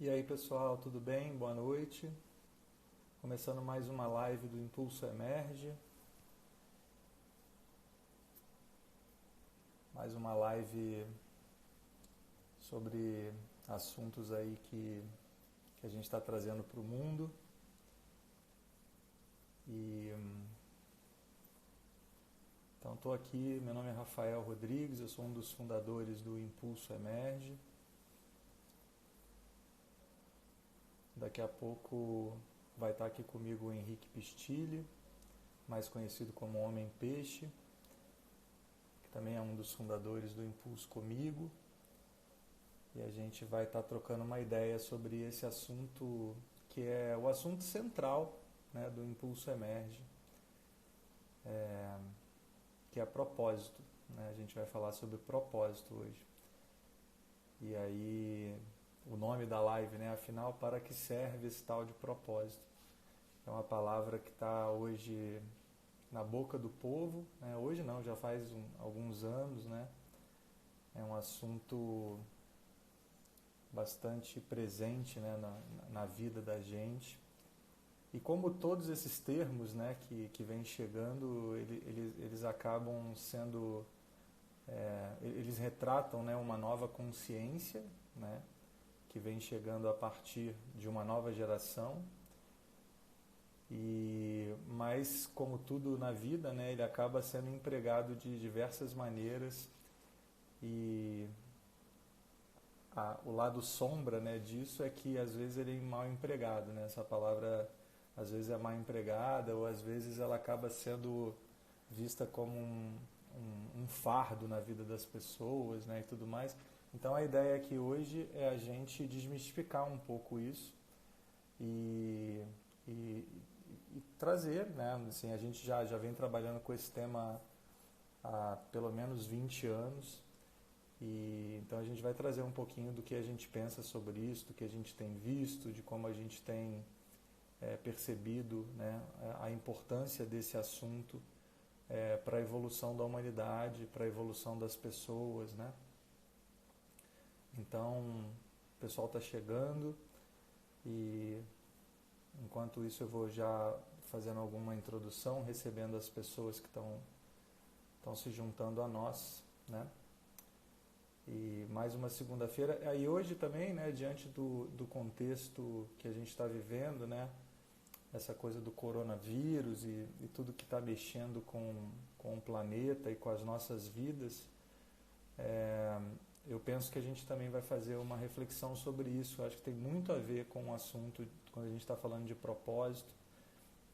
E aí pessoal, tudo bem? Boa noite. Começando mais uma live do Impulso Emerge. Mais uma live sobre assuntos aí que a gente está trazendo para o mundo. E então estou aqui, meu nome é Rafael Rodrigues, eu sou um dos fundadores do Impulso Emerge. Daqui a pouco vai estar aqui comigo o Henrique Pistilli, mais conhecido como Homem Peixe, que também é um dos fundadores do Impulso comigo. E a gente vai estar trocando uma ideia sobre esse assunto, que é o assunto central, né, do Impulso Emerge, que é propósito. Né? A gente vai falar sobre propósito hoje. E aí, o nome da live, né, afinal, para que serve esse tal de propósito? É uma palavra que está hoje na boca do povo, né? Hoje não, já faz alguns anos, né? É um assunto bastante presente, né, na vida da gente. E como todos esses termos, né, que vêm chegando, eles acabam sendo, eles retratam, né, uma nova consciência, né, que vem chegando a partir de uma nova geração. Mas como tudo na vida, né, ele acaba sendo empregado de diversas maneiras e o lado sombra, né, disso é que às vezes ele é mal empregado, né? Essa palavra às vezes é mal empregada ou às vezes ela acaba sendo vista como um fardo na vida das pessoas, né, e tudo mais. Então a ideia aqui hoje é a gente desmistificar um pouco isso e, e, e trazer, né, assim, a gente já vem trabalhando com esse tema há pelo menos 20 anos. E então a gente vai trazer um pouquinho do que a gente pensa sobre isso, do que a gente tem visto, de como a gente tem percebido, né, a importância desse assunto para a evolução da humanidade, para a evolução das pessoas, né? Então o pessoal está chegando e enquanto isso eu vou já fazendo alguma introdução, recebendo as pessoas que estão se juntando a nós, né? E mais uma segunda-feira. E hoje também, né, diante do contexto que a gente está vivendo, né, essa coisa do coronavírus e tudo que está mexendo com o planeta e com as nossas vidas, eu penso que a gente também vai fazer uma reflexão sobre isso. Eu acho que tem muito a ver com o assunto quando a gente está falando de propósito.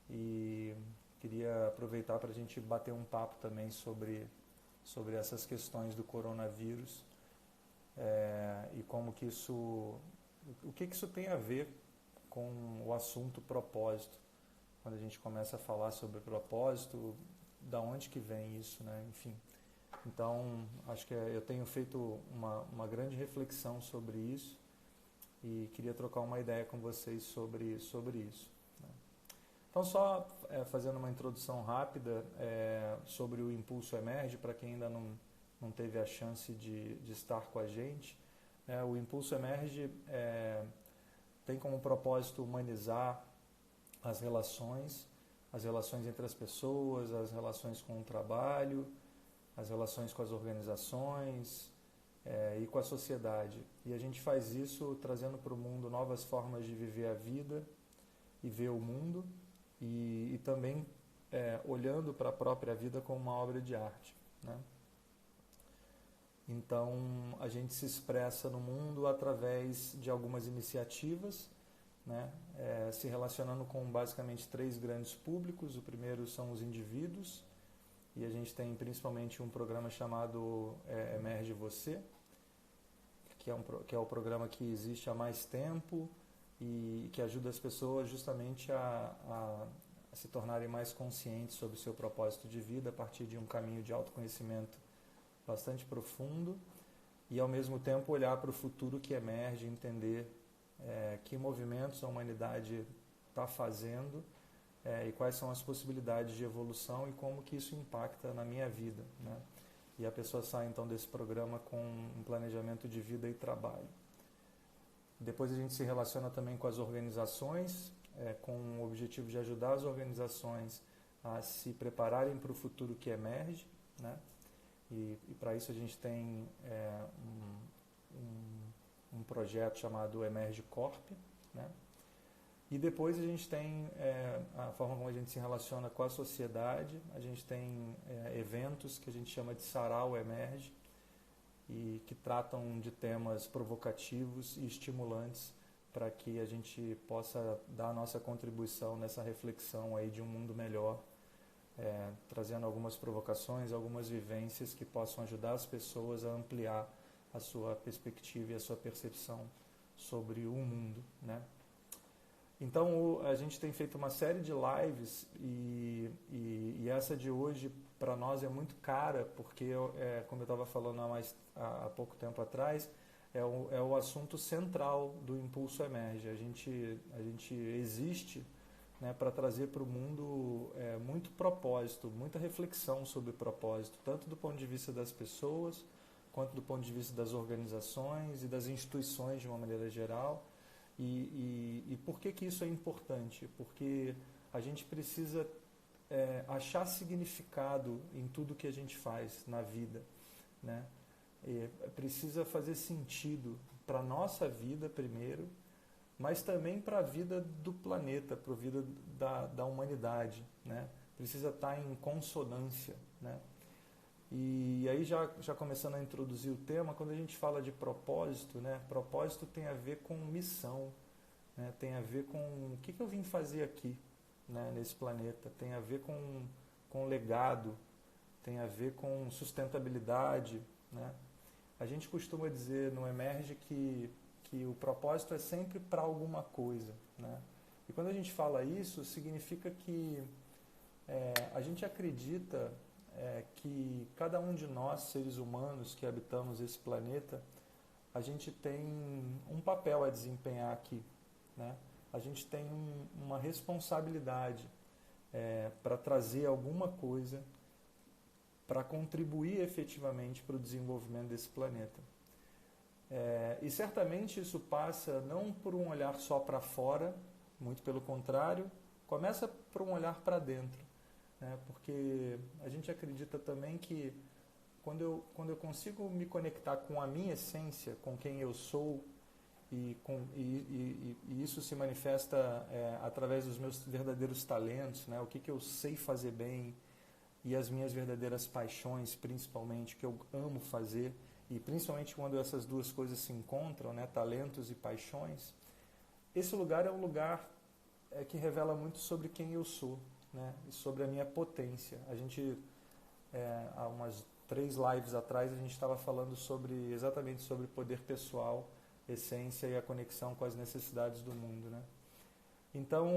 E queria aproveitar para a gente bater um papo também sobre essas questões do coronavírus. E como que o que isso tem a ver com o assunto propósito. Quando a gente começa a falar sobre propósito, da onde que vem isso, né? Enfim. Então, acho que eu tenho feito uma grande reflexão sobre isso e queria trocar uma ideia com vocês sobre isso. Né? Então, só fazendo uma introdução rápida sobre o Impulso Emerge, para quem ainda não teve a chance de estar com a gente. O Impulso Emerge tem como propósito humanizar as relações entre as pessoas, as relações com o trabalho, as relações com as organizações e com a sociedade. E a gente faz isso trazendo para o mundo novas formas de viver a vida e ver o mundo e também olhando para a própria vida como uma obra de arte, né? Então, a gente se expressa no mundo através de algumas iniciativas, né, se relacionando com basicamente 3 grandes públicos. O primeiro são os indivíduos, e a gente tem principalmente um programa chamado Emerge Você, que é o programa que existe há mais tempo e que ajuda as pessoas justamente a se tornarem mais conscientes sobre o seu propósito de vida a partir de um caminho de autoconhecimento bastante profundo e ao mesmo tempo olhar para o futuro que emerge, entender que movimentos a humanidade está fazendo e quais são as possibilidades de evolução e como que isso impacta na minha vida, né? E a pessoa sai então desse programa com um planejamento de vida e trabalho. Depois a gente se relaciona também com as organizações, com o objetivo de ajudar as organizações a se prepararem para o futuro que emerge, né? E para isso a gente tem um projeto chamado Emerge Corp, né? E depois a gente tem a forma como a gente se relaciona com a sociedade, a gente tem eventos que a gente chama de Sarau Emerge, e que tratam de temas provocativos e estimulantes para que a gente possa dar a nossa contribuição nessa reflexão aí de um mundo melhor, trazendo algumas provocações, algumas vivências que possam ajudar as pessoas a ampliar a sua perspectiva e a sua percepção sobre o mundo, né? Então a gente tem feito uma série de lives e essa de hoje para nós é muito cara, porque como eu estava falando há pouco tempo atrás, é o assunto central do Impulso Emerge. A gente existe, né, para trazer para o mundo muito propósito, muita reflexão sobre propósito, tanto do ponto de vista das pessoas, quanto do ponto de vista das organizações e das instituições de uma maneira geral. E por que isso é importante? Porque a gente precisa achar significado em tudo que a gente faz na vida, né? Precisa fazer sentido para a nossa vida primeiro, mas também para a vida do planeta, para a vida da humanidade, né? Precisa estar em consonância, né? E aí já começando a introduzir o tema, quando a gente fala de propósito, né? Propósito tem a ver com missão, né? Tem a ver com o que eu vim fazer aqui, né, nesse planeta, tem a ver com legado, tem a ver com sustentabilidade, né? A gente costuma dizer no Emerge que o propósito é sempre para alguma coisa, né? E quando a gente fala isso, significa que a gente acredita que cada um de nós, seres humanos que habitamos esse planeta, a gente tem um papel a desempenhar aqui, né? A gente tem uma responsabilidade para trazer alguma coisa para contribuir efetivamente para o desenvolvimento desse planeta. E certamente isso passa não por um olhar só para fora, muito pelo contrário, começa por um olhar para dentro, né? Porque a gente acredita também que quando eu consigo me conectar com a minha essência, com quem eu sou, e isso se manifesta através dos meus verdadeiros talentos, né? O que eu sei fazer bem e as minhas verdadeiras paixões, principalmente, que eu amo fazer, e principalmente quando essas duas coisas se encontram, né? Talentos e paixões, esse lugar é um lugar que revela muito sobre quem eu sou, né? E sobre a minha potência. A gente, há umas 3 lives atrás, a gente estava falando exatamente sobre poder pessoal, essência e a conexão com as necessidades do mundo, né? Então,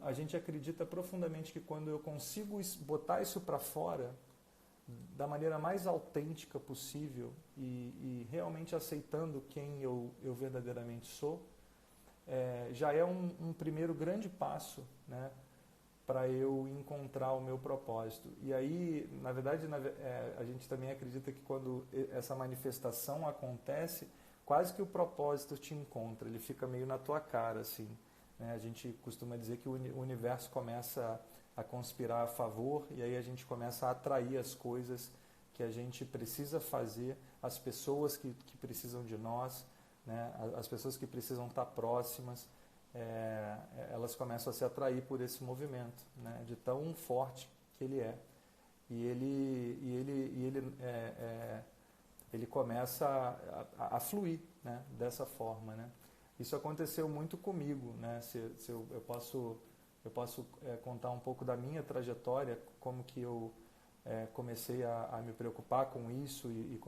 a gente acredita profundamente que quando eu consigo botar isso para fora da maneira mais autêntica possível e realmente aceitando quem eu verdadeiramente sou, já é um primeiro grande passo, né, para eu encontrar o meu propósito. E aí, na verdade, a gente também acredita que quando essa manifestação acontece, quase que o propósito te encontra, ele fica meio na tua cara, assim, né? A gente costuma dizer que o universo começa a conspirar a favor e aí a gente começa a atrair as coisas que a gente precisa fazer, as pessoas que precisam de nós, né? As pessoas que precisam estar próximas, elas começam a se atrair por esse movimento, né? De tão forte que ele é. E ele começa a fluir, né, dessa forma, né? Isso aconteceu muito comigo, né? Se eu posso contar um pouco da minha trajetória, como que eu comecei a me preocupar com isso e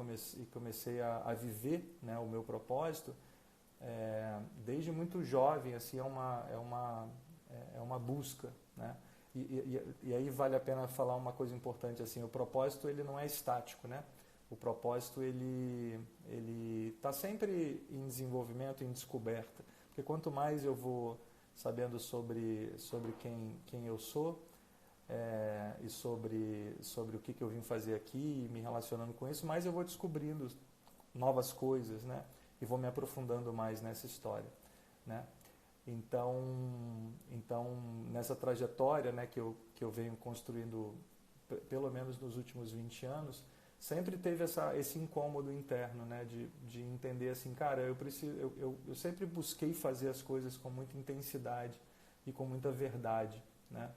comecei a viver, né, o meu propósito. Desde muito jovem, assim, é uma busca, né? E aí vale a pena falar uma coisa importante, assim, o propósito ele não é estático, né? O propósito ele está sempre em desenvolvimento, em descoberta, porque quanto mais eu vou sabendo sobre quem eu sou e sobre o que eu vim fazer aqui e me relacionando com isso, mais eu vou descobrindo novas coisas, né? e vou me aprofundando mais nessa história, né? Então, nessa trajetória, né, que eu venho construindo, pelo menos nos últimos 20 anos, sempre teve esse incômodo interno, né, de entender assim, cara, eu sempre busquei fazer as coisas com muita intensidade e com muita verdade, né,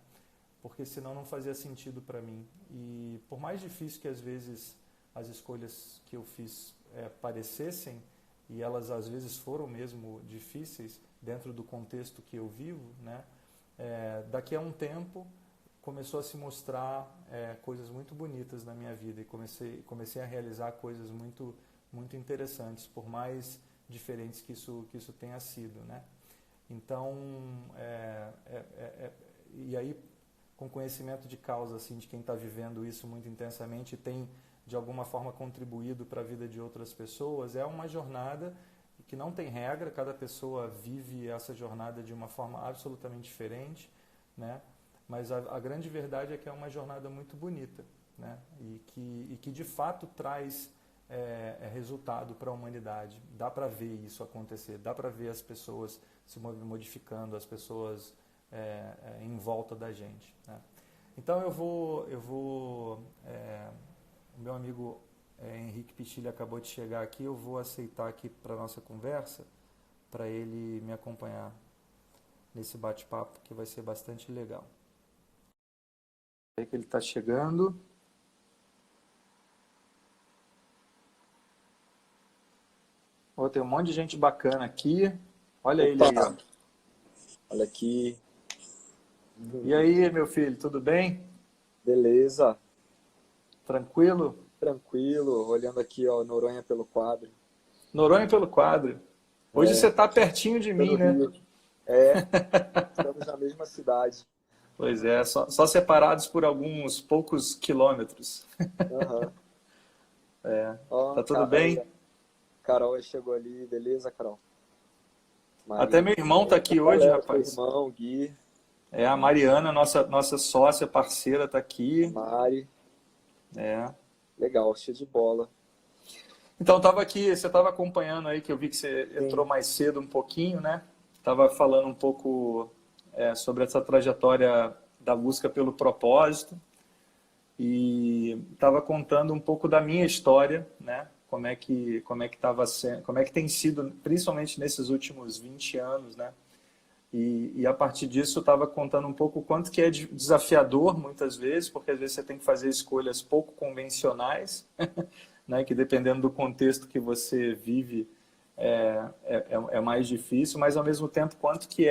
porque senão não fazia sentido para mim. E por mais difícil que às vezes as escolhas que eu fiz parecessem, e elas às vezes foram mesmo difíceis dentro do contexto que eu vivo, né, daqui a um tempo começou a se mostrar coisas muito bonitas na minha vida, e comecei a realizar coisas muito, muito interessantes, por mais diferentes que isso tenha sido, né? Então, e aí, com conhecimento de causa, assim, de quem está vivendo isso muito intensamente e tem, de alguma forma, contribuído para a vida de outras pessoas, é uma jornada que não tem regra, cada pessoa vive essa jornada de uma forma absolutamente diferente, né? Mas a grande verdade é que é uma jornada muito bonita, né? E que de fato traz resultado para a humanidade. Dá para ver isso acontecer, dá para ver as pessoas se modificando, as pessoas em volta da gente, né? Então o meu amigo Henrique Pichilli acabou de chegar aqui, eu vou aceitar aqui para a nossa conversa, para ele me acompanhar nesse bate-papo que vai ser bastante legal. Aí que ele está chegando. Oh, tem um monte de gente bacana aqui. Olha ele aí. Ó. Olha aqui. E aí, meu filho, tudo bem? Beleza. Tranquilo? Tranquilo. Olhando aqui, ó, Noronha pelo quadro. Noronha pelo quadro. Hoje você está pertinho de mim, né? Rio. Estamos na mesma cidade. Pois é, só separados por alguns poucos quilômetros. Uhum. Tá tudo bem? Aí, Carol chegou ali, beleza, Carol? Maria. Até meu irmão tá aqui hoje, rapaz. Meu irmão, Gui. A Mariana, nossa sócia, parceira, tá aqui. Mari. Legal, cheio de bola. Então, você estava acompanhando aí, que eu vi que você entrou mais cedo um pouquinho, né? Estava falando um pouco sobre essa trajetória da busca pelo propósito e estava contando um pouco da minha história, né? Como é que tem sido, principalmente nesses últimos 20 anos, né? E a partir disso eu estava contando um pouco o quanto que é desafiador muitas vezes, porque às vezes você tem que fazer escolhas pouco convencionais, né? Que dependendo do contexto que você vive é mais difícil, mas ao mesmo tempo quanto que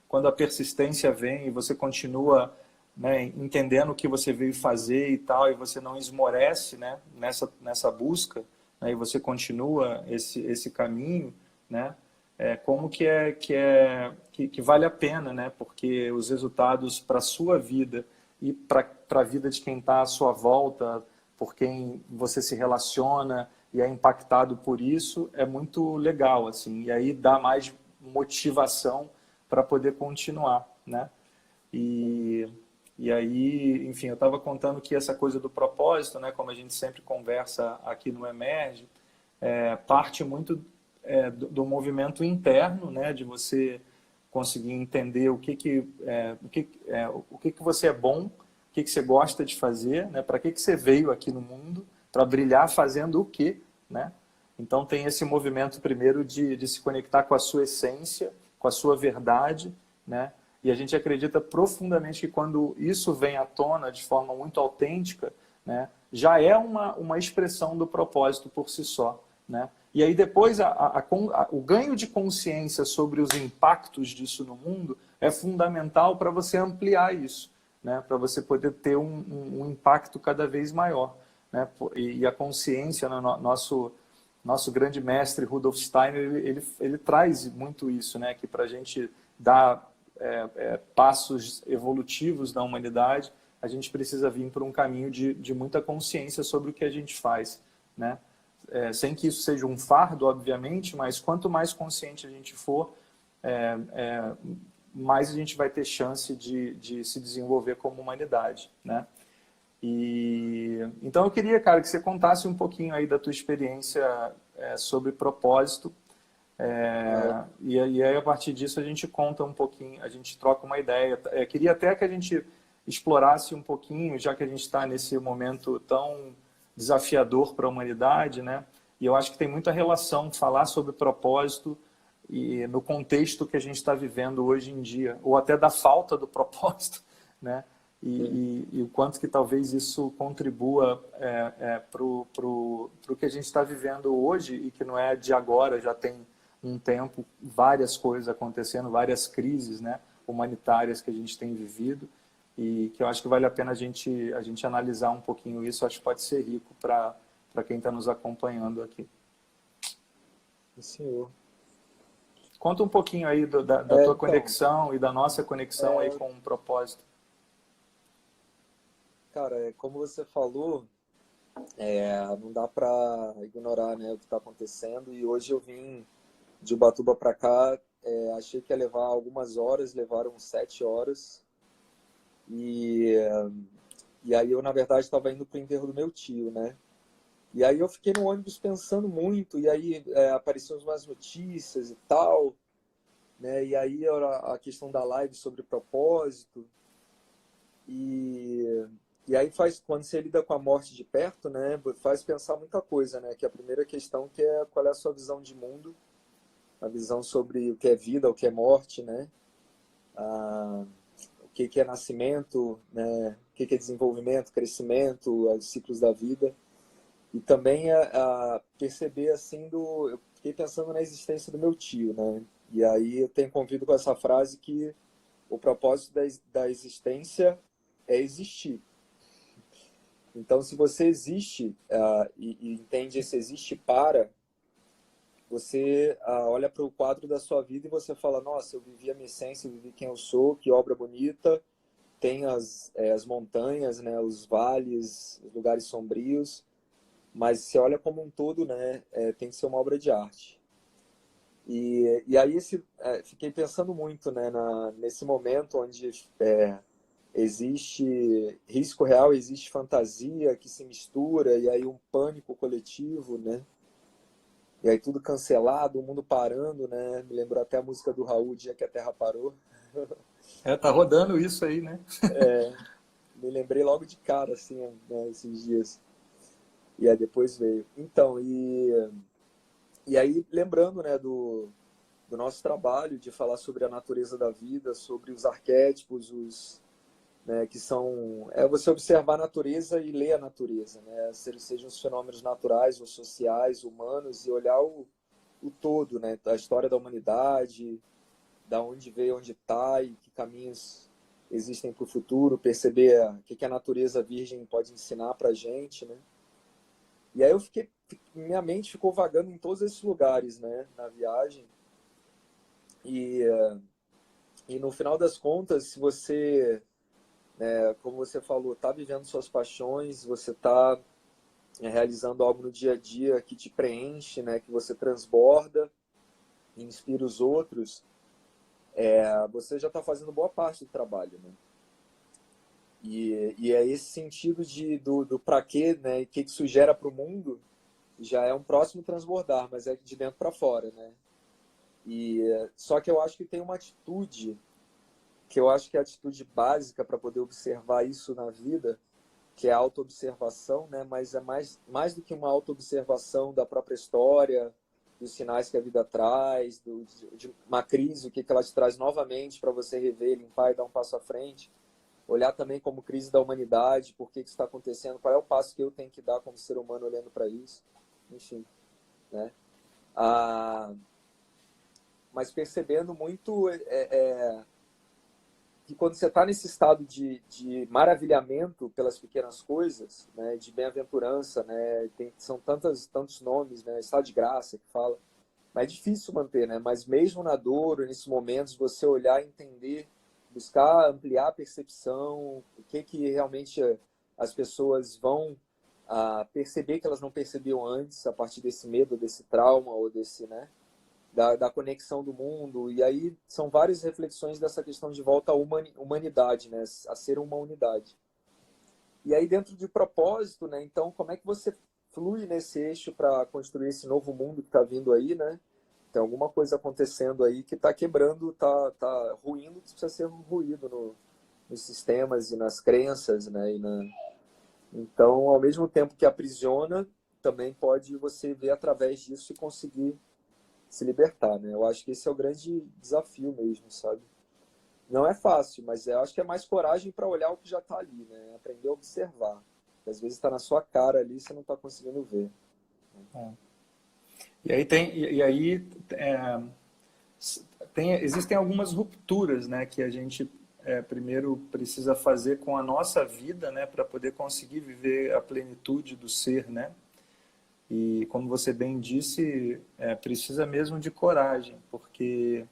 quando a persistência vem e você continua, né, entendendo o que você veio fazer e tal, e você não esmorece, né, nessa busca, né, e você continua esse caminho, né, como que vale a pena, né, porque os resultados para a sua vida e para a vida de quem está à sua volta, por quem você se relaciona e é impactado por isso, é muito legal, assim, e aí dá mais motivação para poder continuar, né? E aí, enfim, eu estava contando que essa coisa do propósito, né, como a gente sempre conversa aqui no Emerge, parte muito do movimento interno, né, de você conseguir entender o que você é bom, o que você gosta de fazer, né, para que você veio aqui no mundo, para brilhar fazendo o quê, né? Então tem esse movimento primeiro de se conectar com a sua essência, com a sua verdade, né? E a gente acredita profundamente que quando isso vem à tona de forma muito autêntica, né, já é uma expressão do propósito por si só, né? E aí depois o ganho de consciência sobre os impactos disso no mundo é fundamental para você ampliar isso, né? Para você poder ter um impacto cada vez maior, né? E a consciência, né? Nosso grande mestre Rudolf Steiner, ele traz muito isso, né? Que para a gente dar passos evolutivos na humanidade, a gente precisa vir por um caminho de muita consciência sobre o que a gente faz, né? Sem que isso seja um fardo, obviamente, mas quanto mais consciente a gente for, mais a gente vai ter chance de se desenvolver como humanidade, né? Então eu queria, cara, que você contasse um pouquinho aí da tua experiência sobre propósito. E aí, a partir disso, a gente conta um pouquinho, a gente troca uma ideia. Queria até que a gente explorasse um pouquinho, já que a gente está nesse momento tão desafiador para a humanidade, né? E eu acho que tem muita relação falar sobre propósito e no contexto que a gente está vivendo hoje em dia, ou até da falta do propósito, né? E o quanto que talvez isso contribua para o que a gente está vivendo hoje e que não é de agora, já tem um tempo, várias coisas acontecendo, várias crises, né, humanitárias que a gente tem vivido e que eu acho que vale a pena a gente analisar um pouquinho isso. Acho que pode ser rico para quem está nos acompanhando aqui. Senhor. Conta um pouquinho aí da tua conexão e da nossa conexão aí com o propósito. Cara, como você falou, não dá para ignorar, né, o que está acontecendo. E hoje eu vim de Ubatuba para cá, achei que ia levar algumas horas, levaram 7 horas. E aí eu, na verdade, estava indo para o enterro do meu tio, né? E aí eu fiquei no ônibus pensando muito, e aí apareciam umas notícias e tal, né? E aí era a questão da live sobre propósito. E aí quando você lida com a morte de perto, né, faz pensar muita coisa, né? Que a primeira questão que é qual é a sua visão de mundo, a visão sobre o que é vida, o que é morte, né? O que é nascimento, né? O que é desenvolvimento, crescimento, os ciclos da vida. E também a perceber, assim, eu fiquei pensando na existência do meu tio, né? E aí eu tenho convido com essa frase que o propósito da existência é existir. Então, se você existe e entende esse existe para, você olha para o quadro da sua vida e você fala, nossa, eu vivi a minha essência, eu vivi quem eu sou, que obra bonita, tem as montanhas, né, os vales, os lugares sombrios, mas você olha como um todo, né, tem que ser uma obra de arte. E aí fiquei pensando muito, né, nesse momento onde existe risco real, existe fantasia que se mistura, e aí um pânico coletivo, né? E aí tudo cancelado, o mundo parando, né? Me lembrou até a música do Raul, O Dia que a Terra Parou. Tá rodando isso aí, né? Me lembrei logo de cara, assim, né, esses dias. E aí depois veio. Então, e aí lembrando, né, do nosso trabalho de falar sobre a natureza da vida, sobre os arquétipos, né, que são você observar a natureza e ler a natureza, né, sejam os fenômenos naturais ou sociais, humanos, e olhar o todo, né, a história da humanidade, da onde veio, onde está e que caminhos existem para o futuro, perceber o que a natureza virgem pode ensinar para a gente, né. E aí minha mente ficou vagando em todos esses lugares, né, na viagem. E no final das contas, se você, como você falou, está vivendo suas paixões, você está realizando algo no dia a dia que te preenche, né, que você transborda e inspira os outros, você já está fazendo boa parte do trabalho, né? E é esse sentido do para quê, né, e o que isso gera para o mundo, já é um próximo transbordar, mas é de dentro para fora, né? Só que eu acho que tem uma atitude, que eu acho que é a atitude básica para poder observar isso na vida, que é a autoobservação, né? Mas é mais do que uma autoobservação da própria história, dos sinais que a vida traz, de uma crise, o que ela te traz novamente para você rever, limpar e dar um passo à frente. Olhar também como crise da humanidade, por que isso está acontecendo, qual é o passo que eu tenho que dar como ser humano olhando para isso. Enfim, né? Mas percebendo muito que quando você está nesse estado de maravilhamento pelas pequenas coisas, né, de bem-aventurança, né, são tantos nomes, né, estado de graça que fala, mas é difícil manter, né, mas mesmo na dor, nesses momentos, você olhar e entender, buscar ampliar a percepção, o que realmente as pessoas vão perceber que elas não percebiam antes, a partir desse medo, desse trauma, ou desse, né, da conexão do mundo. E aí são várias reflexões dessa questão de volta à humanidade, né? A ser uma unidade. E aí dentro de propósito, né? Então, como é que você flui nesse eixo para construir esse novo mundo que está vindo aí, né? Tem alguma coisa acontecendo aí que está quebrando, tá ruindo, que precisa ser ruído nos sistemas e nas crenças, né? Então, ao mesmo tempo que aprisiona, também pode você ver através disso e conseguir se libertar, né? Eu acho que esse é o grande desafio mesmo, sabe? Não é fácil, mas eu acho que é mais coragem para olhar o que já está ali, né? Aprender a observar. Porque às vezes está na sua cara ali e você não está conseguindo ver. É. E aí existem algumas rupturas, né, que a gente primeiro precisa fazer com a nossa vida, né, para poder conseguir viver a plenitude do ser, né? E como você bem disse, precisa mesmo de coragem, porque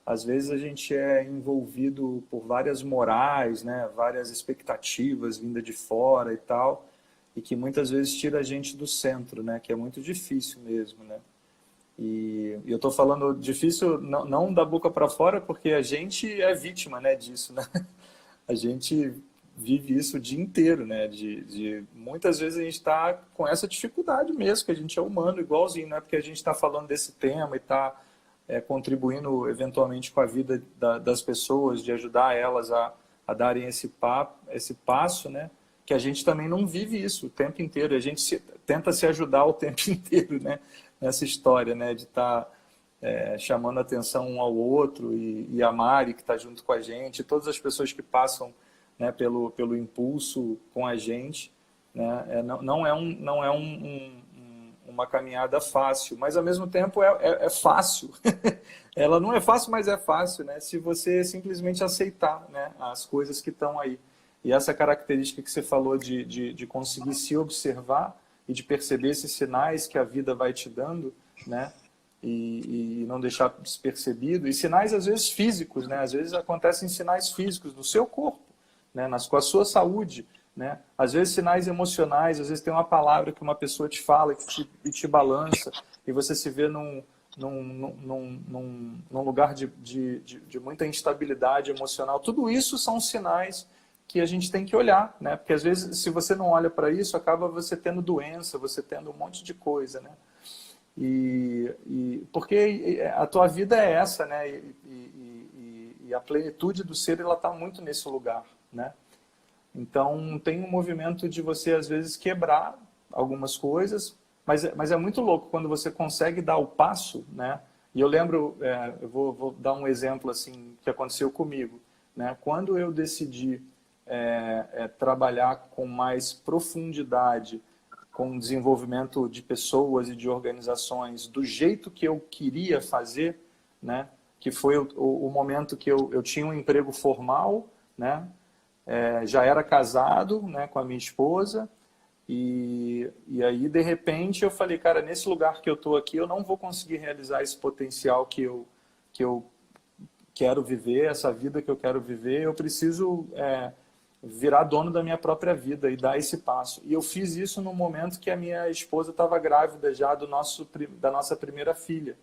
às vezes a gente é envolvido por várias morais, né, várias expectativas vinda de fora e tal, e que muitas vezes tira a gente do centro, né, que é muito difícil mesmo, né? E eu estou falando difícil não da boca para fora, porque a gente é vítima, né, disso, né? A gente vive isso o dia inteiro, né? Muitas vezes a gente está com essa dificuldade mesmo, que a gente é humano igualzinho, não é porque a gente está falando desse tema e está contribuindo eventualmente com a vida das pessoas, de ajudar elas a darem esse passo, né? Que a gente também não vive isso o tempo inteiro, a gente tenta se ajudar o tempo inteiro, né? Nessa história, né? De estar chamando atenção um ao outro e a Mari que está junto com a gente, todas as pessoas que passam, né, pelo impulso com a gente, né? Não é uma caminhada fácil, mas ao mesmo tempo é fácil. Ela não é fácil, mas é fácil, né? Se você simplesmente aceitar, né, as coisas que estão aí. E essa característica que você falou de conseguir se observar e de perceber esses sinais que a vida vai te dando, né? E não deixar despercebido. E sinais, às vezes, físicos, né? Às vezes acontecem sinais físicos no seu corpo, né? Com a sua saúde, né? Às vezes sinais emocionais, às vezes tem uma palavra que uma pessoa te fala e te balança, e você se vê num lugar de muita instabilidade emocional. Tudo isso são sinais que a gente tem que olhar, né? Porque às vezes, se você não olha para isso, acaba você tendo doença, você tendo um monte de coisa, né? Porque a tua vida é essa, né? E a plenitude do ser, ela está muito nesse lugar, né? Então, tem um movimento de você, às vezes, quebrar algumas coisas, mas é muito louco quando você consegue dar o passo, né? E eu lembro, eu vou dar um exemplo assim que aconteceu comigo, né? Quando eu decidi trabalhar com mais profundidade, com desenvolvimento de pessoas e de organizações do jeito que eu queria fazer, né? Que foi o momento que eu tinha um emprego formal, né? Já era casado, né, com a minha esposa, e aí, de repente, eu falei, cara, nesse lugar que eu estou aqui, eu não vou conseguir realizar esse potencial que eu quero viver, essa vida que eu quero viver, eu preciso virar dono da minha própria vida e dar esse passo. E eu fiz isso no momento que a minha esposa estava grávida já da nossa primeira filha,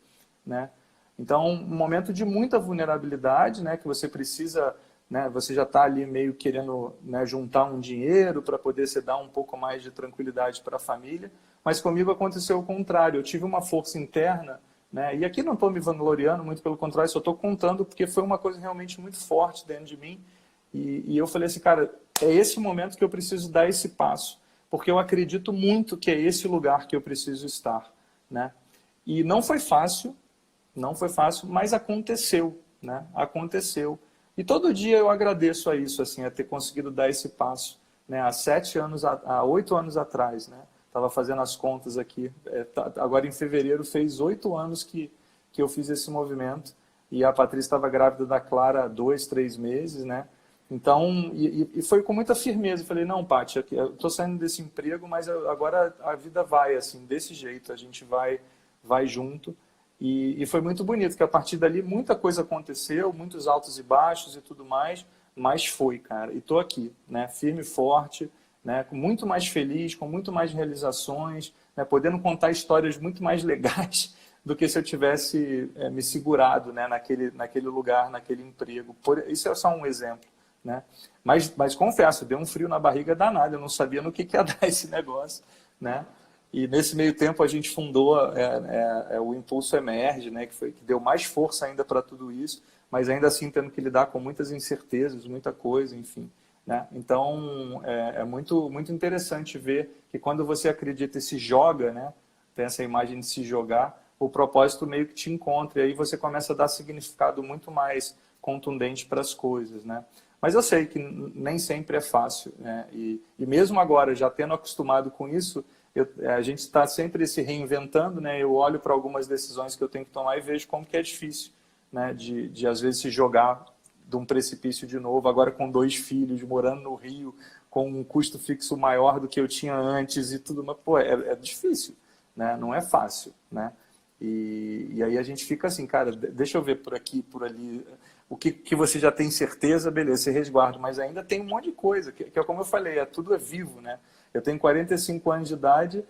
né? Então, um momento de muita vulnerabilidade, né, que você precisa, né, você já está ali meio querendo, né, juntar um dinheiro para poder se dar um pouco mais de tranquilidade para a família, mas comigo aconteceu o contrário, eu tive uma força interna, né, e aqui não estou me vangloriando, muito pelo contrário, só estou contando porque foi uma coisa realmente muito forte dentro de mim, e eu falei assim, cara, é esse momento que eu preciso dar esse passo, porque eu acredito muito que é esse lugar que eu preciso estar, né? E não foi fácil, mas aconteceu, né? Aconteceu. E todo dia eu agradeço a isso, assim, a ter conseguido dar esse passo, né? Há 8 anos atrás, né? Estava fazendo as contas aqui. Agora em fevereiro fez 8 anos que eu fiz esse movimento. E a Patrícia estava grávida da Clara há 2, 3 meses, né? Então, e foi com muita firmeza. Eu falei, não, Paty, eu estou saindo desse emprego, mas agora a vida vai, assim, desse jeito. A gente vai junto. E foi muito bonito, que a partir dali muita coisa aconteceu, muitos altos e baixos e tudo mais, mas foi, cara. E estou aqui, né, firme e forte, né, muito mais feliz, com muito mais realizações, né, podendo contar histórias muito mais legais do que se eu tivesse me segurado, né, naquele lugar, naquele emprego. Isso é só um exemplo, né? Mas confesso, deu um frio na barriga danado, eu não sabia no que ia dar esse negócio, né? E nesse meio tempo a gente fundou o Impulso Emerge, né, que deu mais força ainda para tudo isso, mas ainda assim tendo que lidar com muitas incertezas, muita coisa, enfim. Né? Então é muito, muito interessante ver que quando você acredita e se joga, né, tem essa imagem de se jogar, o propósito meio que te encontra, e aí você começa a dar significado muito mais contundente para as coisas. Né? Mas eu sei que nem sempre é fácil, né? E mesmo agora, já tendo acostumado com isso, a gente está sempre se reinventando, né? Eu olho para algumas decisões que eu tenho que tomar e vejo como que é difícil, né? De às vezes se jogar de um precipício de novo, agora com 2 filhos, morando no Rio, com um custo fixo maior do que eu tinha antes e tudo, mas pô, é difícil, né? Não é fácil, né? E aí a gente fica assim, cara, deixa eu ver por aqui, por ali, o que você já tem certeza, beleza, você resguarda, mas ainda tem um monte de coisa, que é como eu falei, tudo é vivo, né? Eu tenho 45 anos de idade,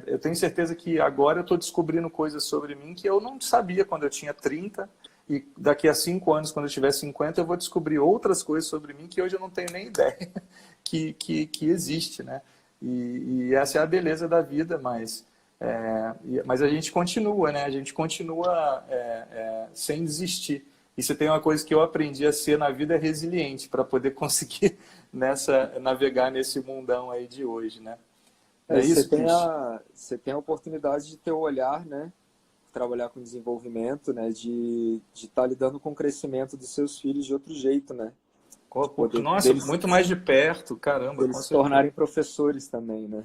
eu tenho certeza que agora eu estou descobrindo coisas sobre mim que eu não sabia quando eu tinha 30, e daqui a 5 anos, quando eu tiver 50, eu vou descobrir outras coisas sobre mim que hoje eu não tenho nem ideia que existe, né? E essa é a beleza da vida, mas a gente continua, né? A gente continua sem desistir. E se tem uma coisa que eu aprendi a ser na vida é resiliente, para poder conseguir navegar nesse mundão aí de hoje, né? Você tem a oportunidade de ter o olhar, né? Trabalhar com desenvolvimento, né? De estar lidando com o crescimento dos seus filhos de outro jeito, né? Nossa, muito mais de perto, caramba. Eles se tornarem professores também, né?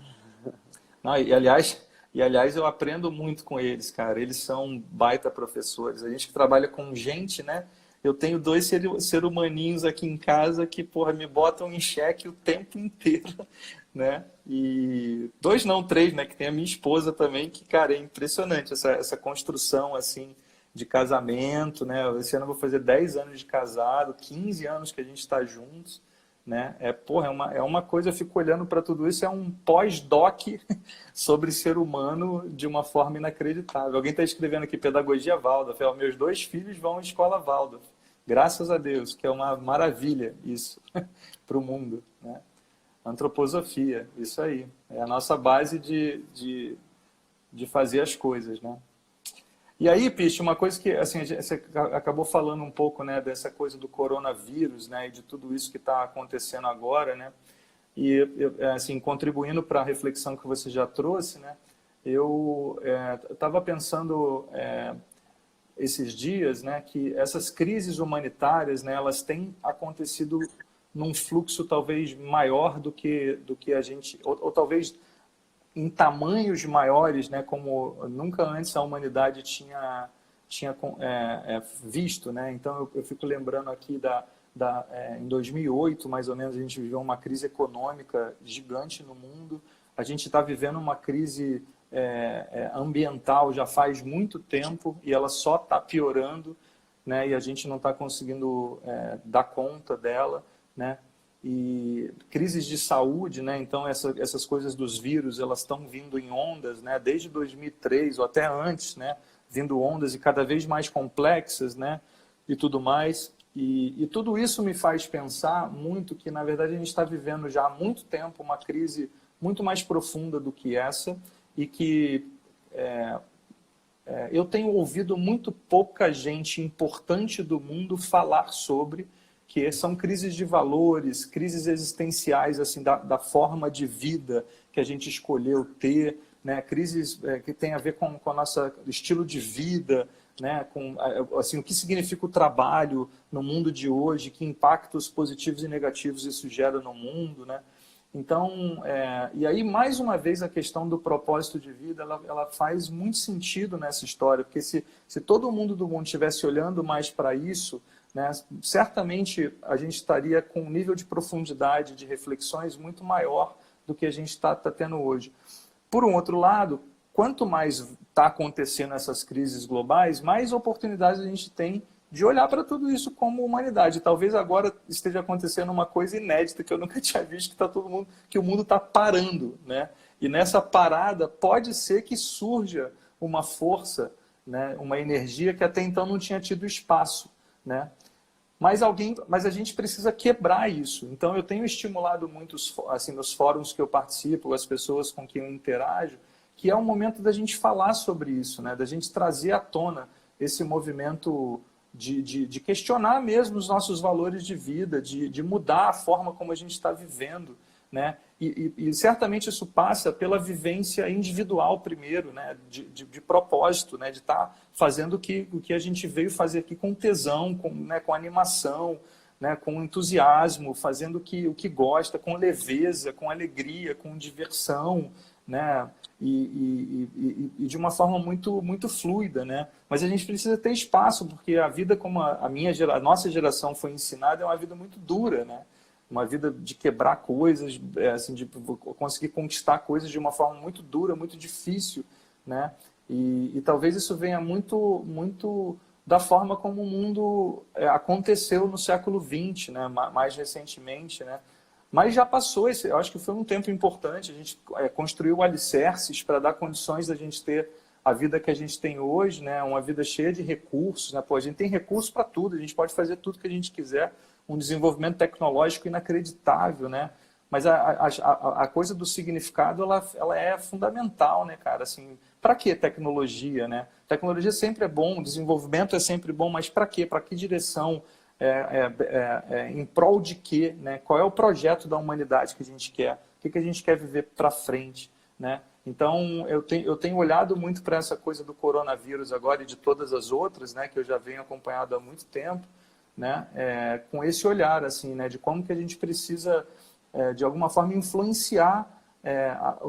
Não, e aliás, eu aprendo muito com eles, cara. Eles são baita professores. A gente que trabalha com gente, né? Eu tenho 2 ser humaninhos aqui em casa que, porra, me botam em xeque o tempo inteiro, né? E 2 não, 3, né? Que tem a minha esposa também, que, cara, é impressionante essa construção, assim, de casamento, né? Esse ano eu vou fazer 10 anos de casado, 15 anos que a gente está juntos, né? É uma coisa, eu fico olhando para tudo isso, é um pós-doc sobre ser humano de uma forma inacreditável. Alguém está escrevendo aqui, Pedagogia Waldorf, meus 2 filhos vão à escola Waldorf, graças a Deus, que é uma maravilha isso para o mundo, né? Antroposofia, isso aí, é a nossa base de fazer as coisas, né? E aí, Piche, uma coisa que assim, você acabou falando um pouco, né, dessa coisa do coronavírus, né, e de tudo isso que está acontecendo agora, né, e assim, contribuindo para a reflexão que você já trouxe, né, eu estava pensando esses dias, né, que essas crises humanitárias, né, elas têm acontecido num fluxo talvez maior do que a gente, ou talvez em tamanhos maiores, né, como nunca antes a humanidade tinha visto, né? Então eu fico lembrando aqui em 2008, mais ou menos, a gente viveu uma crise econômica gigante no mundo. A gente está vivendo uma crise ambiental já faz muito tempo e ela só está piorando, né? E a gente não está conseguindo dar conta dela, né? E crises de saúde, né? Então essas coisas dos vírus, elas estão vindo em ondas, né? Desde 2003 ou até antes, né? Vindo ondas e cada vez mais complexas, né? E tudo mais. E tudo isso me faz pensar muito que, na verdade, a gente está vivendo já há muito tempo uma crise muito mais profunda do que essa e que eu tenho ouvido muito pouca gente importante do mundo falar sobre, que são crises de valores, crises existenciais, assim, da forma de vida que a gente escolheu ter, né? Crises que têm a ver com o nosso estilo de vida, né? Com assim, o que significa o trabalho no mundo de hoje, que impactos positivos e negativos isso gera no mundo, né? Então, e aí, mais uma vez, a questão do propósito de vida, ela faz muito sentido nessa história, porque se todo mundo do mundo estivesse olhando mais para isso, né, certamente a gente estaria com um nível de profundidade de reflexões muito maior do que a gente está tendo hoje. Por um outro lado, quanto mais está acontecendo essas crises globais, mais oportunidades a gente tem de olhar para tudo isso como humanidade. Talvez agora esteja acontecendo uma coisa inédita que eu nunca tinha visto, que o mundo está parando, né? E nessa parada pode ser que surja uma força, né, uma energia que até então não tinha tido espaço, né? Mas a gente precisa quebrar isso. Então eu tenho estimulado muito, assim, nos fóruns que eu participo, as pessoas com quem eu interajo, que é o momento da gente falar sobre isso, né? Da gente trazer à tona esse movimento de questionar mesmo os nossos valores de vida, de mudar a forma como a gente está vivendo, né? E certamente isso passa pela vivência individual primeiro, né? De propósito, né? De estar fazendo o que a gente veio fazer aqui com tesão, né? Com animação, né? Com entusiasmo, fazendo o que gosta, com leveza, com alegria, com diversão, né? E de uma forma muito fluida, né? Mas a gente precisa ter espaço, porque a vida como a nossa geração foi ensinada é uma vida muito dura, né? Uma vida de quebrar coisas, assim, de conseguir conquistar coisas de uma forma muito dura, muito difícil, né? E talvez isso venha muito da forma como o mundo aconteceu no século XX, né? Mais recentemente, né? Mas já passou, eu acho que foi um tempo importante, a gente construiu alicerces para dar condições da gente ter a vida que a gente tem hoje, né? Uma vida cheia de recursos, né? Pô, a gente tem recursos para tudo, a gente pode fazer tudo que a gente quiser, um desenvolvimento tecnológico inacreditável, né? Mas a coisa do significado, ela é fundamental, né, cara? Assim, para que tecnologia, né? Tecnologia sempre é bom, desenvolvimento é sempre bom, mas para quê? Para que direção? Em prol de quê, né? Qual é o projeto da humanidade que a gente quer? O que a gente quer viver para frente, né? Então, eu tenho olhado muito para essa coisa do coronavírus agora e de todas as outras, né? Que eu já venho acompanhado há muito tempo, né? Com esse olhar, assim, né? De como que a gente precisa, de alguma forma, influenciar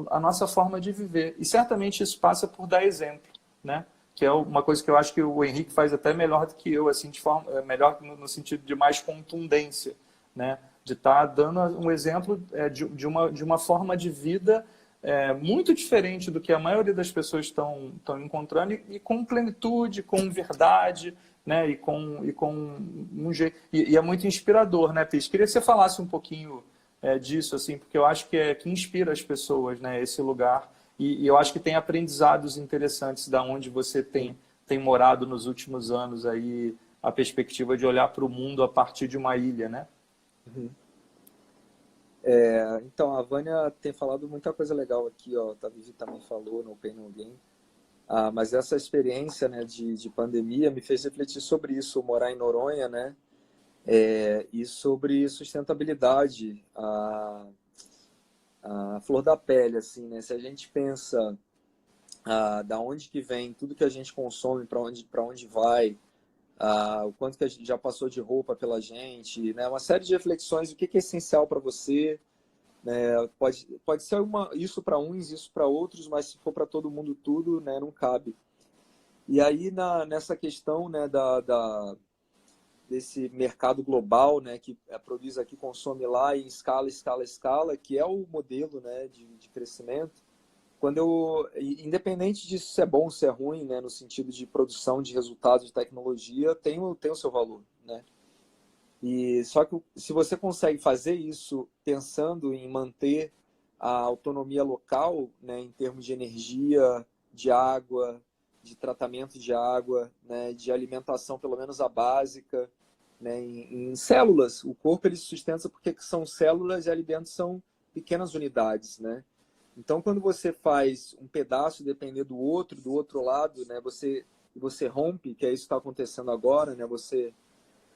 a nossa forma de viver. E certamente isso passa por dar exemplo, né? Que é uma coisa que eu acho que o Henrique faz até melhor do que eu, assim, melhor no sentido de mais contundência, né? De estar dando um exemplo de uma forma de vida muito diferente do que a maioria das pessoas estão encontrando e com plenitude, com verdade, né? E com um jeito... E é muito inspirador, né, Pis? Queria que você falasse um pouquinho disso, assim, porque eu acho que inspira as pessoas, né? Esse lugar. E eu acho que tem aprendizados interessantes da onde você tem morado nos últimos anos aí, a perspectiva de olhar para o mundo a partir de uma ilha, né? Uhum. Então, a Vânia tem falado muita coisa legal aqui, ó. A Vivi também falou no Open No Game. Mas essa experiência, né, de pandemia me fez refletir sobre isso, morar em Noronha, né? E sobre sustentabilidade, a flor da pele, assim, né? Se a gente pensa da onde que vem tudo que a gente consome, para onde vai, o quanto que a gente já passou de roupa pela gente, né? Uma série de reflexões, o que é essencial para você, né? Pode ser isso para uns, isso para outros, mas se for para todo mundo tudo, né, não cabe. E aí nessa questão, né, desse mercado global, né, que produz aqui, consome lá em escala, que é o modelo, né, de crescimento. Independente disso se é bom ou se é ruim, né, no sentido de produção de resultados de tecnologia, tem o seu valor, né? E só que se você consegue fazer isso pensando em manter a autonomia local, né, em termos de energia, de água, de tratamento de água, né, de alimentação, pelo menos a básica, né, em células. O corpo ele se sustenta porque são células e alimentos são pequenas unidades, né? Então, quando você faz um pedaço depender do outro lado, né, você rompe, que é isso que está acontecendo agora, né,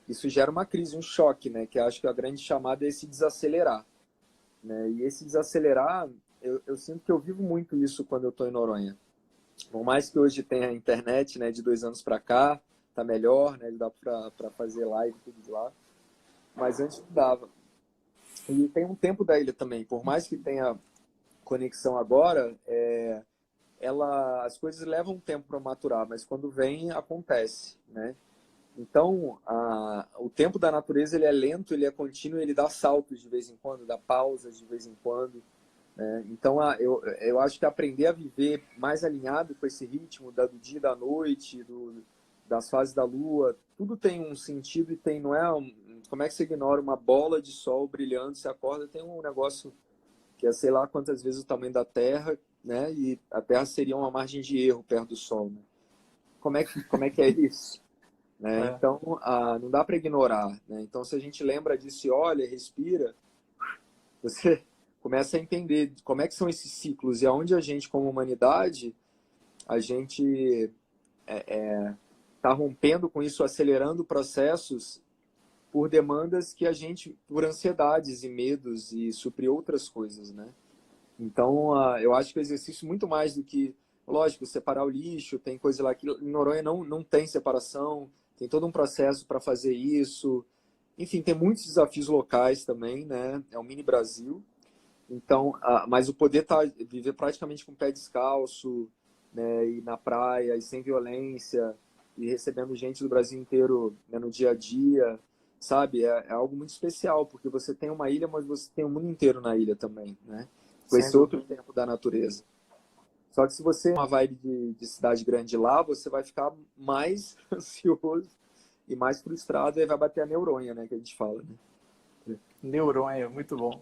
isso gera uma crise, um choque, né, que acho que a grande chamada é esse desacelerar, né? E esse desacelerar, eu sinto que eu vivo muito isso quando eu estou em Noronha. Por mais que hoje tenha a internet, né, de 2 anos para cá, tá melhor, né, dá para fazer live e tudo de lá, mas antes não dava. E tem um tempo da ilha também, por mais que tenha conexão agora, as coisas levam um tempo para maturar, mas quando vem, acontece, né? Então, o tempo da natureza ele é lento, ele é contínuo, ele dá saltos de vez em quando, dá pausas de vez em quando, né? Então, eu acho que aprender a viver mais alinhado com esse ritmo do dia e da noite, das fases da lua, tudo tem um sentido e não é como é que você ignora uma bola de sol brilhando, você acorda, tem um negócio que é sei lá quantas vezes o tamanho da Terra, né? E a Terra seria uma margem de erro perto do Sol, né? Como é que é isso? Né? Então, não dá para ignorar, né? Então, se a gente lembra disso e olha, respira, começa a entender como é que são esses ciclos e aonde a gente, como humanidade, a gente está rompendo com isso, acelerando processos por demandas que a gente, por ansiedades e medos e suprir outras coisas, né? Então, eu acho que o exercício muito mais do que, lógico, separar o lixo, tem coisa lá que em Noronha não tem separação, tem todo um processo para fazer isso. Enfim, tem muitos desafios locais também, né? É um mini Brasil. Então, mas o poder viver praticamente com o pé descalço, né? E na praia, e sem violência, e recebendo gente do Brasil inteiro, né, no dia a dia, sabe? É algo muito especial, porque você tem uma ilha, mas você tem o mundo inteiro na ilha também, né? Com esse outro tempo da natureza. Só que se você tem uma vibe de cidade grande lá, você vai ficar mais ansioso e mais frustrado, e vai bater a neuronha, né, que a gente fala, né? Neuronha, muito bom.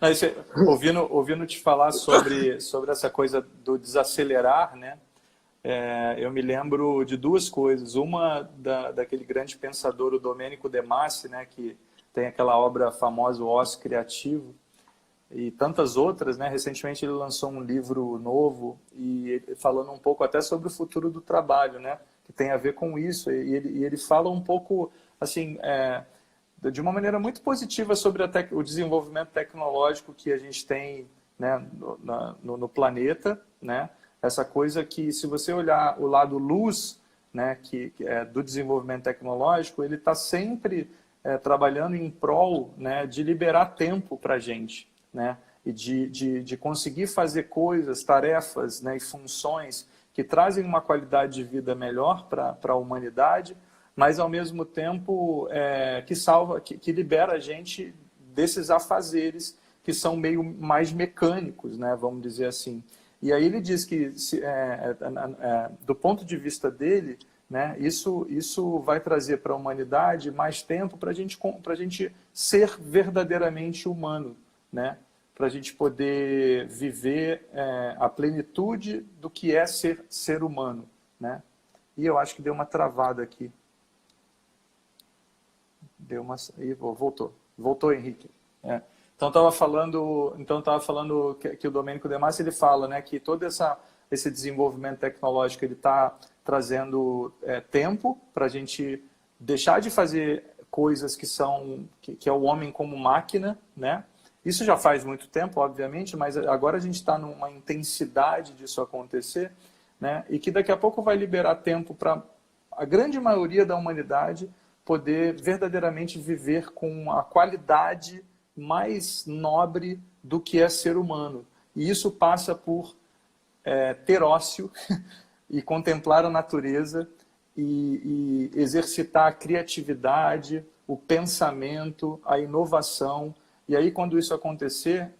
Mas, ouvindo te falar sobre essa coisa do desacelerar, né? Eu me lembro de duas coisas. Uma daquele grande pensador, o Domenico De Masi, né, que tem aquela obra famosa, O Ócio Criativo, e tantas outras, né? Recentemente ele lançou um livro novo e falando um pouco até sobre o futuro do trabalho, né? Que tem a ver com isso. E ele fala um pouco, assim, de uma maneira muito positiva sobre o desenvolvimento tecnológico que a gente tem, né, no planeta, né? Essa coisa que, se você olhar o lado luz, né, que é do desenvolvimento tecnológico, ele está sempre trabalhando em prol, né, de liberar tempo para a gente, né, e de conseguir fazer coisas, tarefas, né, e funções que trazem uma qualidade de vida melhor para a humanidade, mas ao mesmo tempo que libera a gente desses afazeres que são meio mais mecânicos, né, vamos dizer assim. E aí ele diz que, do ponto de vista dele, né, isso vai trazer para a humanidade mais tempo para a gente ser verdadeiramente humano, né, para a gente poder viver a plenitude do que é ser humano, né? E eu acho que deu uma travada aqui. Voltou, Henrique. Então estava falando que o Domenico De Masi, ele fala, né, que todo esse desenvolvimento tecnológico ele está trazendo tempo para a gente deixar de fazer coisas que é o homem como máquina, né? Isso já faz muito tempo, obviamente, mas agora a gente está numa intensidade disso acontecer, né? E que daqui a pouco vai liberar tempo para a grande maioria da humanidade poder verdadeiramente viver com a qualidade mais nobre do que é ser humano. E isso passa por ter ócio e contemplar a natureza e exercitar a criatividade, o pensamento, a inovação. E aí, quando isso acontecer,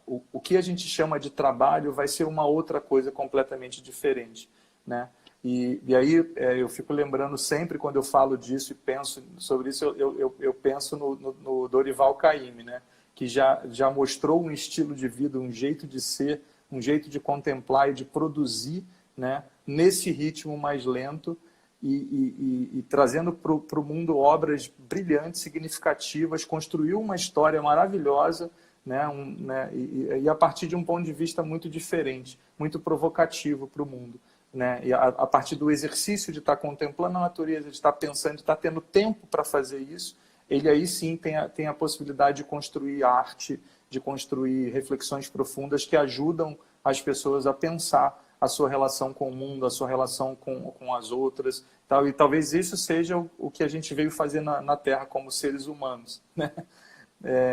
o que a gente chama de trabalho vai ser uma outra coisa completamente diferente, né? E aí eu fico lembrando sempre, quando eu falo disso e penso sobre isso, eu penso no Dorival Caymmi, né? Que já mostrou um estilo de vida, um jeito de ser, um jeito de contemplar e de produzir, né? Nesse ritmo mais lento e trazendo para o mundo obras brilhantes, significativas, construiu uma história maravilhosa, né? E a partir de um ponto de vista muito diferente, muito provocativo para o mundo. Né? E a partir do exercício de estar contemplando a natureza, de estar pensando, de estar tendo tempo para fazer isso, ele aí sim tem a possibilidade de construir arte, de construir reflexões profundas que ajudam as pessoas a pensar a sua relação com o mundo, a sua relação com as outras. Tal. E talvez isso seja o que a gente veio fazer na Terra como seres humanos. Né?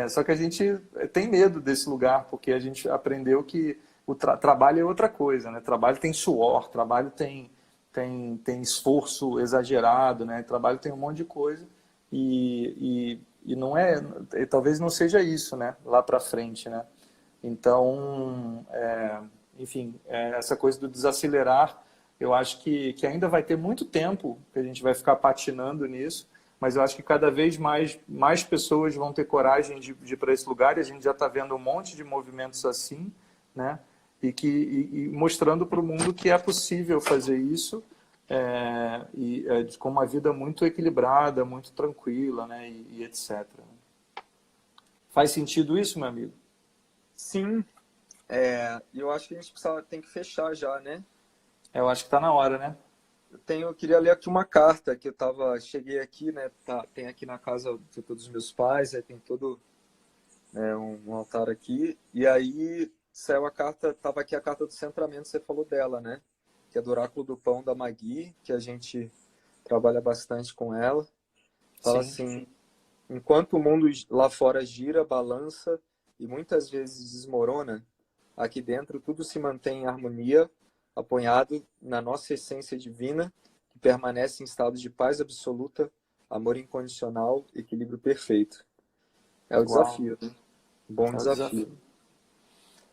Só que a gente tem medo desse lugar, porque a gente aprendeu que o trabalho é outra coisa, né? Trabalho tem suor, trabalho tem esforço exagerado, né? Trabalho tem um monte de coisa e não talvez não seja isso, né? Lá para frente, né? Então, enfim, essa coisa do desacelerar, eu acho que ainda vai ter muito tempo que a gente vai ficar patinando nisso, mas eu acho que cada vez mais pessoas vão ter coragem de ir para esse lugar, e a gente já está vendo um monte de movimentos assim, né? E mostrando para o mundo que é possível fazer isso com uma vida muito equilibrada, muito tranquila, né? E etc. Faz sentido isso, meu amigo? Sim, e eu acho que a gente tem que fechar já, né? Eu acho que está na hora, né? Eu queria ler aqui uma carta que cheguei aqui, né? Tem aqui na casa de todos os meus pais, aí tem todo, né, um altar aqui. E aí saiu a carta, tava aqui a carta do centramento, você falou dela, né? Que é do Oráculo do Pão da Magui, que a gente trabalha bastante com ela. Fala Sim. assim: enquanto o mundo lá fora gira, balança e muitas vezes desmorona, aqui dentro tudo se mantém em harmonia, apoiado na nossa essência divina, que permanece em estado de paz absoluta, amor incondicional, equilíbrio perfeito. É o Uau, desafio, né? Bom é o desafio. desafio.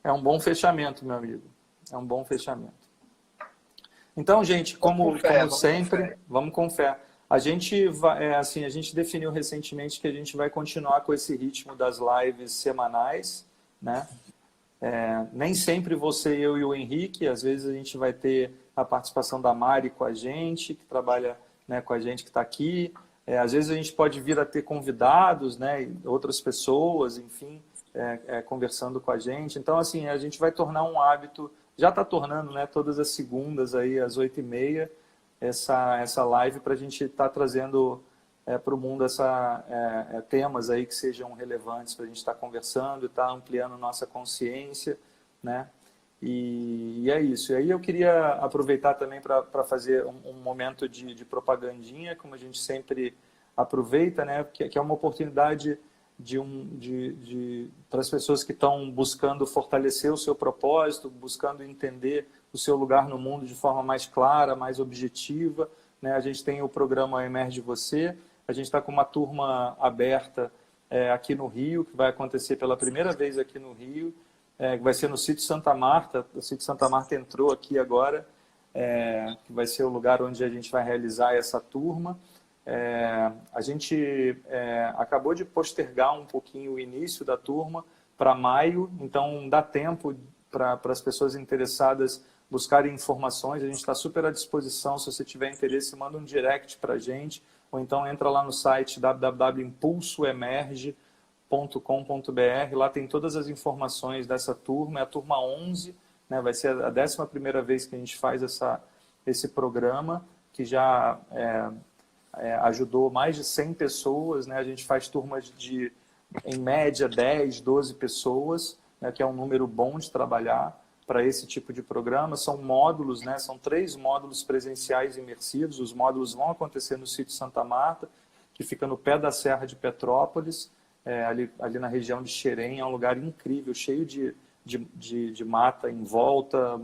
É um bom fechamento, meu amigo. É um bom fechamento. Então, gente, como sempre, vamos com fé. A gente assim, a gente definiu recentemente que a gente vai continuar com esse ritmo das lives semanais, né? Nem sempre você, eu e o Henrique, às vezes a gente vai ter a participação da Mari com a gente, que trabalha, né, com a gente que está aqui. Às vezes a gente pode vir a ter convidados, né, e outras pessoas, enfim, conversando com a gente. Então, assim, a gente vai tornar um hábito, já está tornando, né, todas as segundas aí às 8h30, essa live para a gente estar trazendo para o mundo temas aí que sejam relevantes para a gente estar conversando e estar ampliando nossa consciência, né? E é isso. E aí eu queria aproveitar também para fazer um momento de propagandinha, como a gente sempre aproveita, né? Que é uma oportunidade para as pessoas que estão buscando fortalecer o seu propósito, buscando entender o seu lugar no mundo de forma mais clara, mais objetiva, né? A gente tem o programa Emerge Você. A gente está com uma turma aberta aqui no Rio, que vai acontecer pela primeira vez aqui no Rio, que vai ser no Sítio Santa Marta. O Sítio Santa Marta entrou aqui agora, que vai ser o lugar onde a gente vai realizar essa turma. A gente acabou de postergar um pouquinho o início da turma para maio, então dá tempo para as pessoas interessadas buscarem informações. A gente está super à disposição. Se você tiver interesse, manda um direct para a gente, ou então entra lá no site www.impulsoemerge.com.br. Lá tem todas as informações dessa turma. É a turma 11, né? Vai ser a 11ª vez que a gente faz esse programa, que já ajudou mais de 100 pessoas, né? A gente faz turmas em média, 10, 12 pessoas, né? Que é um número bom de trabalhar para esse tipo de programa. São módulos, né? São 3 módulos presenciais imersivos. Os módulos vão acontecer no Sítio Santa Marta, que fica no pé da Serra de Petrópolis, ali na região de Xerém. É um lugar incrível, cheio de mata em volta,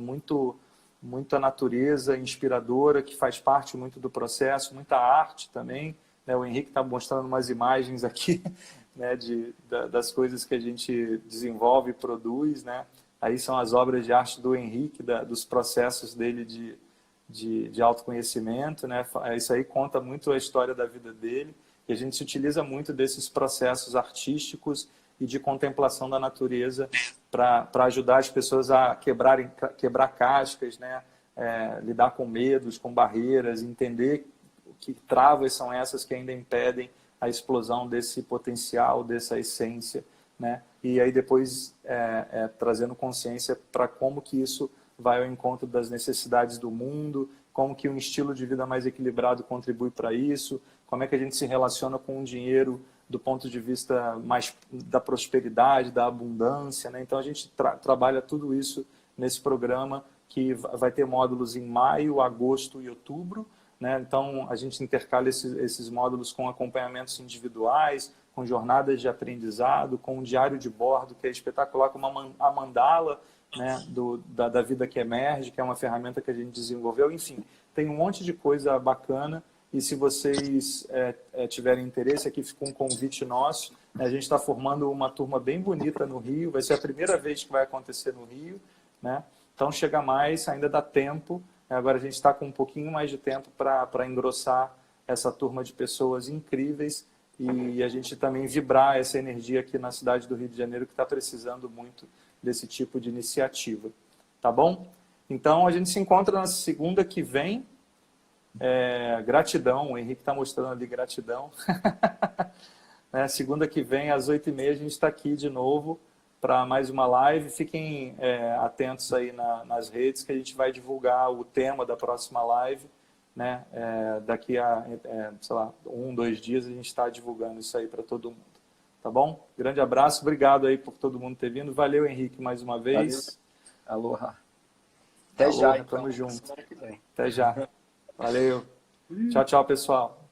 muita natureza inspiradora, que faz parte muito do processo, muita arte também, né? O Henrique está mostrando umas imagens aqui, né, das coisas que a gente desenvolve e produz, né? Aí são as obras de arte do Henrique, dos processos dele de autoconhecimento, né? Isso aí conta muito a história da vida dele, e a gente se utiliza muito desses processos artísticos e de contemplação da natureza para ajudar as pessoas a quebrar cascas, né? Lidar com medos, com barreiras, entender que travas são essas que ainda impedem a explosão desse potencial, dessa essência, né? E aí depois trazendo consciência para como que isso vai ao encontro das necessidades do mundo, como que um estilo de vida mais equilibrado contribui para isso, como é que a gente se relaciona com o dinheiro do ponto de vista mais da prosperidade, da abundância, né? Então a gente trabalha tudo isso nesse programa, que vai ter módulos em maio, agosto e outubro, né? Então a gente intercala esses módulos com acompanhamentos individuais, com jornadas de aprendizado, com um diário de bordo, que é espetacular, como a mandala, né, da vida que emerge, que é uma ferramenta que a gente desenvolveu. Enfim, tem um monte de coisa bacana. E se vocês tiverem interesse, aqui fica um convite nosso. A gente está formando uma turma bem bonita no Rio. Vai ser a primeira vez que vai acontecer no Rio, né? Então chega mais, ainda dá tempo. Agora a gente está com um pouquinho mais de tempo para engrossar essa turma de pessoas incríveis e a gente também vibrar essa energia aqui na cidade do Rio de Janeiro, que está precisando muito desse tipo de iniciativa. Tá bom? Então a gente se encontra na segunda que vem. Gratidão, o Henrique está mostrando ali gratidão. né? Segunda que vem, às 8h30, a gente está aqui de novo para mais uma live. Fiquem atentos aí nas redes, que a gente vai divulgar o tema da próxima live, né? Daqui a, sei lá, 1, 2 dias a gente está divulgando isso aí para todo mundo. Tá bom? Grande abraço, obrigado aí por todo mundo ter vindo. Valeu, Henrique, mais uma vez. Valeu. Aloha. Até já, então. Tamo junto. Semana que vem. Até já. Valeu. Tchau, tchau, pessoal.